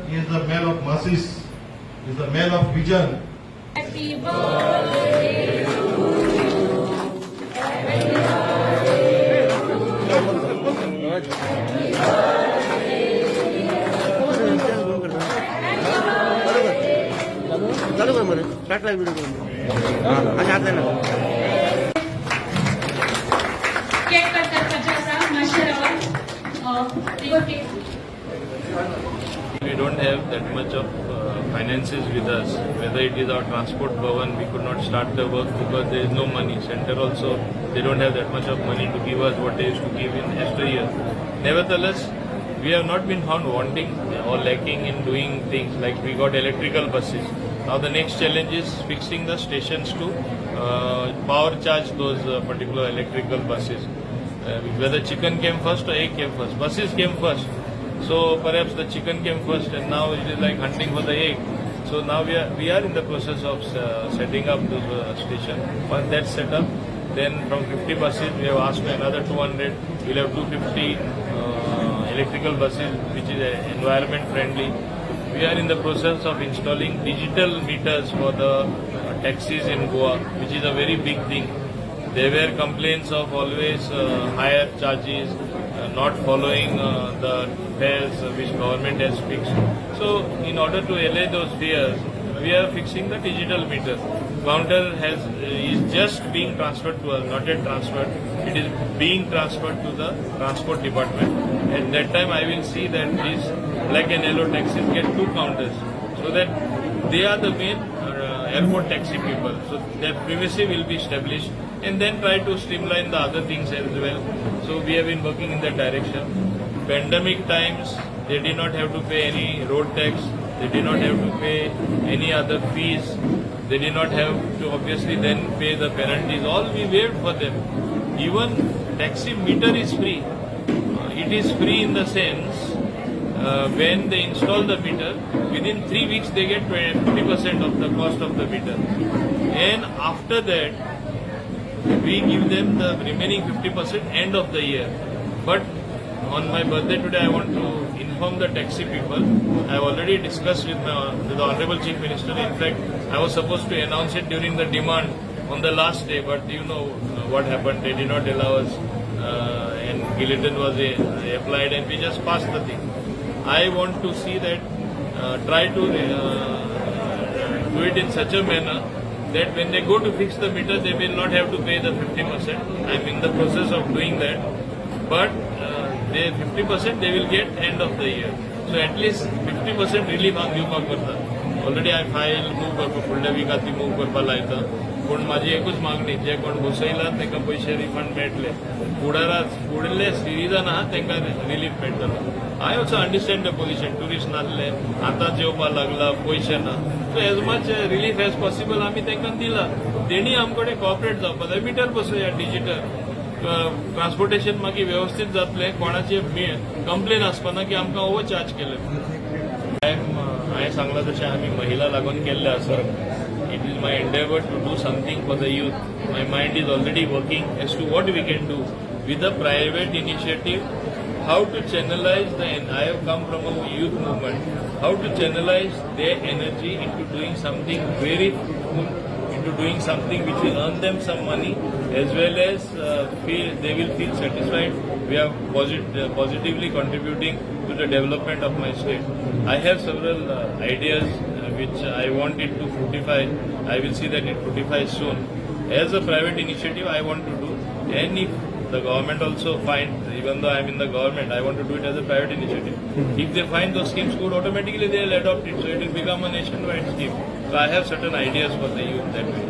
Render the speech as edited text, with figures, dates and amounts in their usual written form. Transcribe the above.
He is the man of masses. He is the man of vision. Happy birthday to you. Happy चालू कर मध्ये start live video करून आणि हात देणार केक कट करपाचे आसा माशेरावर दिगो cake. We don't have that much of finances with us. Whether it is our transport bhavan, we could not start the work because there is no money. Center also, they don't have that much of money to give us what they used to give in yesteryear. Nevertheless, we have not been found wanting or lacking in doing things like we got electrical buses. Now the next challenge is fixing the stations to power charge those particular electrical buses. Whether chicken came first or egg came first. Buses came first. So perhaps the chicken came first and now it is like hunting for the egg. So now we are in the process of setting up the station. Once that's set up, then from 50 buses we have asked for another 200. We'll have 250 electrical buses which is environment friendly. We are in the process of installing digital meters for the taxis in Goa, which is a very big thing. There were complaints of always higher charges, not following the fares which government has fixed. So in order to allay those fears, we are fixing the digital meter. Counter is just being transferred to us, not yet transferred. It is being transferred to the transport department. At that time I will see that these black and yellow taxis get 2 counters so that they are the main airport taxi people. So their privacy will be established and then try to streamline the other things as well. So we have been working in that direction. Pandemic times, they did not have to pay any road tax. They did not have to pay any other fees. They did not have to obviously then pay the penalties. All we waived for them. Even taxi meter is free. It is free in the sense when they install the meter, within 3 weeks they get 50% of the cost of the meter. And after that, we give them the remaining 50% end of the year. But on my birthday today, I want to inform the taxi people. I have already discussed with the Honorable Chief Minister. In fact, I was supposed to announce it during the demand on the last day, but you know what happened. They did not allow us, and guillotine was applied, and we just passed the thing. I want to see that, try to do it in such a manner that when they go to fix the meter, they will not have to pay the 50%. I am in the process of doing that. But the 50% they will get end of the year. So at least 50% relief on दिवपाक करता. Already I file move करपा फुडल्या वीकात ती move करपा लायता. पण माझी एकूच मागणी जे कोण घुसयला तांका पैसे रिफंड मेळटले. फुडले सिरीजान आहा तांका रिलीफ मेळटलो. I also understand the position. Tourist नासले, आता जेवपा लागला, पैसे ना. So as much relief as possible आम्ही तांकां दिला. तेणी आमकडे कॉपरेट जावपा जाय. Metre बसोवया digital. ट्रान्सपोर्टेशन मागीर व्यवस्थित जातले. कोणाचे कंप्लेन आसपाना की आमकां ओवर चार्ज केले. हांवें सांगलां तशें आमी महिला लागून केल्ले आसा. It is my endeavor to do something for the youth. My mind is already working as to what we can do with a private initiative, how to channelize I have come from a youth movement, how to channelize their energy into doing something very good, into doing something which will earn them some money as well as they will feel satisfied. We are positively contributing to the development of my state. I have several ideas which I want it to fructify. I will see that it fructifies soon. As a private initiative, I want to do, and if the government also finds, even though I am in the government, I want to do it as a private initiative. If they find those schemes good, automatically they will adopt it, so it will become a nationwide scheme. So I have certain ideas for the youth that way.